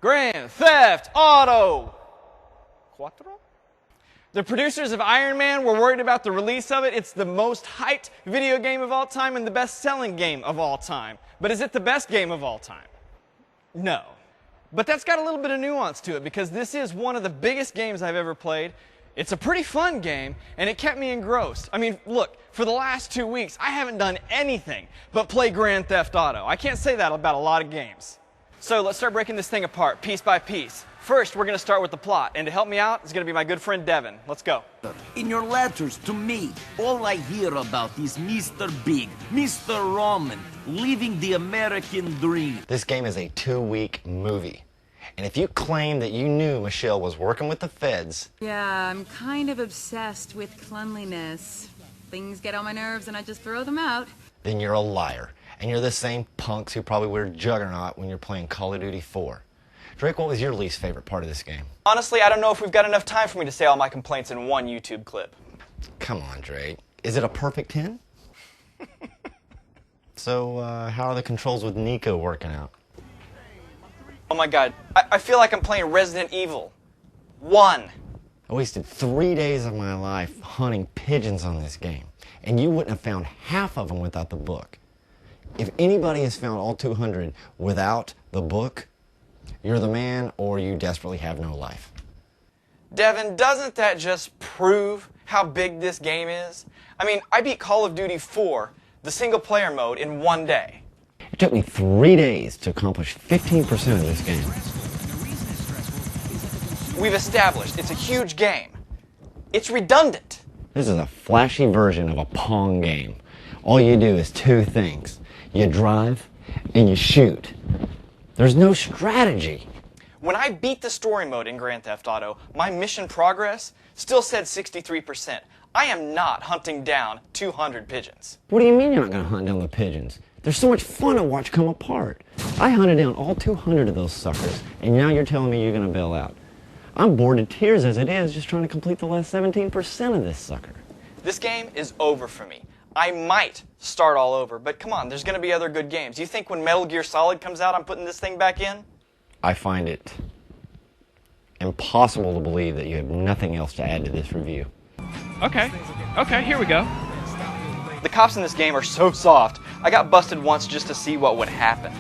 Grand Theft Auto 4? The producers of Iron Man were worried about the release of it. It's the most hyped video game of all time and the best-selling game of all time. But is it the best game of all time? No. But that's got a little bit of nuance to it because this is one of the biggest games I've ever played. It's a pretty fun game, and it kept me engrossed. I mean, look, for the last 2 weeks, I haven't done anything but play Grand Theft Auto. I can't say that about a lot of games. So let's start breaking this thing apart, piece by piece. First, we're going to start with the plot, and to help me out is going to be my good friend Devin. Let's go. In your letters to me, all I hear about is Mr. Big, Mr. Roman, living the American dream. This game is a 2-week movie. And if you claim that you knew Michelle was working with the feds... Yeah, I'm kind of obsessed with cleanliness. Things get on my nerves and I just throw them out. then you're a liar. And you're the same punks who probably wear Juggernaut when you're playing Call of Duty 4. Drake, what was your least favorite part of this game? Honestly, I don't know if we've got enough time for me to say all my complaints in one YouTube clip. Come on, Drake. Is it a perfect 10? So, how are the controls with Nico working out? Oh my god, I feel like I'm playing Resident Evil 1. I wasted 3 days of my life hunting pigeons on this game, and you wouldn't have found half of them without the book. If anybody has found all 200 without the book, you're the man or you desperately have no life. Devin, doesn't that just prove how big this game is? I mean, I beat Call of Duty 4, the single-player mode, in 1 day. It took me 3 days to accomplish 15% of this game. We've established it's a huge game. It's redundant. This is a flashy version of a Pong game. All you do is two things. You drive and you shoot. There's no strategy. When I beat the story mode in Grand Theft Auto, my mission progress still said 63%. I am not hunting down 200 pigeons. What do you mean you're not going to hunt down the pigeons? They're so much fun to watch come apart. I hunted down all 200 of those suckers, and now you're telling me you're going to bail out. I'm bored to tears as it is, just trying to complete the last 17% of this sucker. This game is over for me. I might start all over, but come on, there's going to be other good games. You think when Metal Gear Solid comes out, I'm putting this thing back in? I find it impossible to believe that you have nothing else to add to this review. Okay, here we go. The cops in this game are so soft. I got busted once just to see what would happen.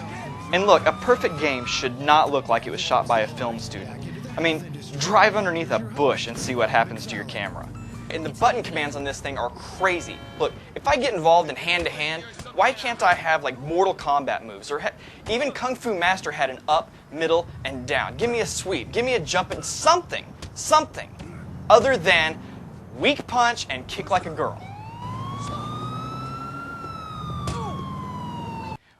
And look, a perfect game should not look like it was shot by a film student. I mean, drive underneath a bush and see what happens to your camera. And the button commands on this thing are crazy. Look, if I get involved in hand-to-hand, why can't I have like Mortal Kombat moves? Or even Kung Fu Master had an up, middle, and down. Give me a sweep, give me a jump, and something, other than weak punch and kick like a girl.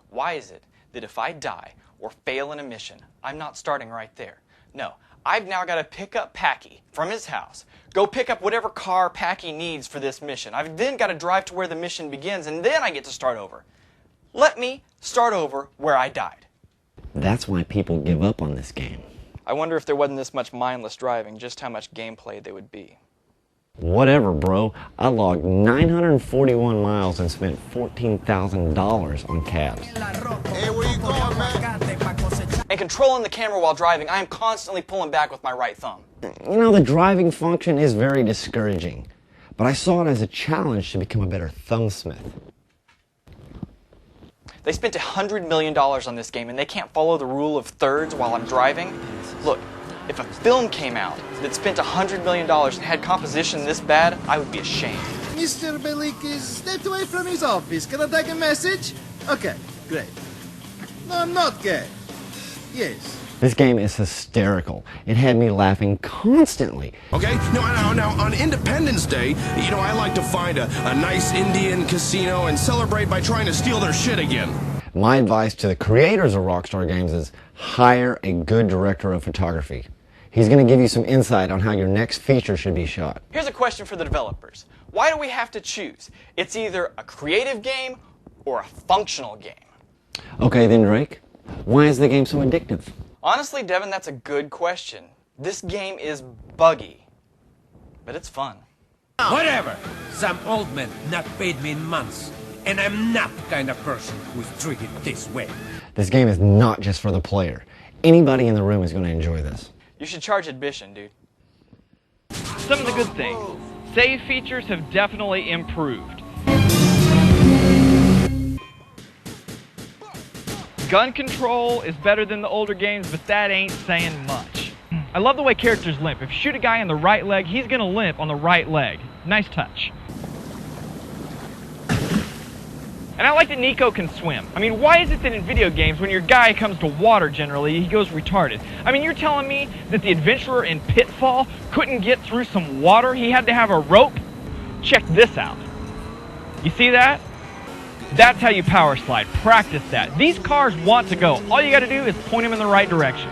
Why is it that if I die or fail in a mission, I'm not starting right there? No, I've now got to pick up Packy from his house, go pick up whatever car Packy needs for this mission. I've then got to drive to where the mission begins, and then I get to start over. Let me start over where I died. That's why people give up on this game. I wonder if there wasn't this much mindless driving, just how much gameplay there would be. Whatever, bro. I logged 941 miles and spent $14,000 on cabs. Hey, where you going, man? And controlling the camera while driving, I am constantly pulling back with my right thumb. You know, the driving function is very discouraging, but I saw it as a challenge to become a better thumbsmith. They spent $100 million on this game and they can't follow the rule of thirds while I'm driving? Look, if a film came out that spent $100 million and had composition this bad, I would be ashamed. Mr. Belikis stepped away from his office. Can I take a message? Okay, great. No, I'm not gay. Yes. This game is hysterical. It had me laughing constantly. Okay, now, on Independence Day, you know, I like to find a nice Indian casino and celebrate by trying to steal their shit again. My advice to the creators of Rockstar Games is hire a good director of photography. He's going to give you some insight on how your next feature should be shot. Here's a question for the developers. Why do we have to choose? It's either a creative game or a functional game. Okay then, Drake. Why is the game so addictive? Honestly, Devin, that's a good question. This game is buggy, but it's fun. Whatever. Some old man not paid me in months, and I'm not the kind of person who's treated this way. This game is not just for the player. anybody in the room is going to enjoy this. You should charge admission, dude. Some of the good things. Save features have definitely improved. Gun control is better than the older games, but that ain't saying much. I love the way characters limp. If you shoot a guy in the right leg, he's gonna limp on the right leg. Nice touch. And I like that Nico can swim. I mean, why is it that in video games, when your guy comes to water generally, he goes retarded? I mean, you're telling me that the adventurer in Pitfall couldn't get through some water? He had to have a rope? Check this out. You see that? That's how you power slide. Practice that. These cars want to go. All you gotta do is point them in the right direction.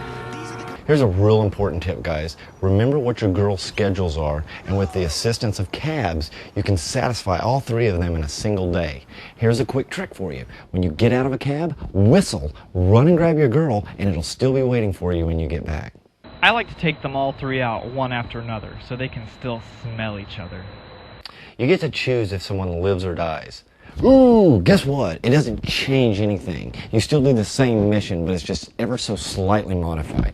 Here's a real important tip, guys. Remember what your girl's schedules are, and with the assistance of cabs, you can satisfy all three of them in a single day. Here's a quick trick for you. When you get out of a cab, whistle, run and grab your girl, and it'll still be waiting for you when you get back. I like to take them all three out one after another so they can still smell each other. You get to choose if someone lives or dies. Ooh, guess what? It doesn't change anything. You still do the same mission, but it's just ever so slightly modified.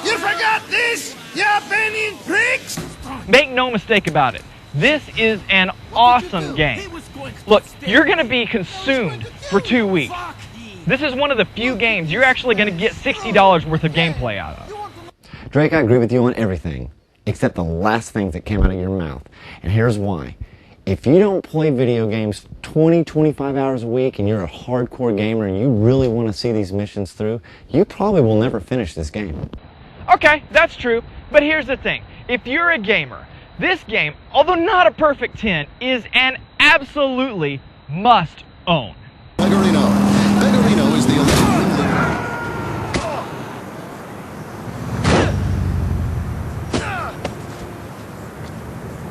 You forgot this, you Albanian pricks! Make no mistake about it. This is an awesome game. Look, you're going to be consumed for 2 weeks. This is one of the few games you're actually going to get $60 worth of gameplay out of. Drake, I agree with you on everything, except the last things that came out of your mouth. And here's why. If you don't play video games 20, 25 hours a week and you're a hardcore gamer and you really want to see these missions through, you probably will never finish this game. Okay, that's true, but here's the thing. If you're a gamer, this game, although not a perfect 10, is an absolutely must own.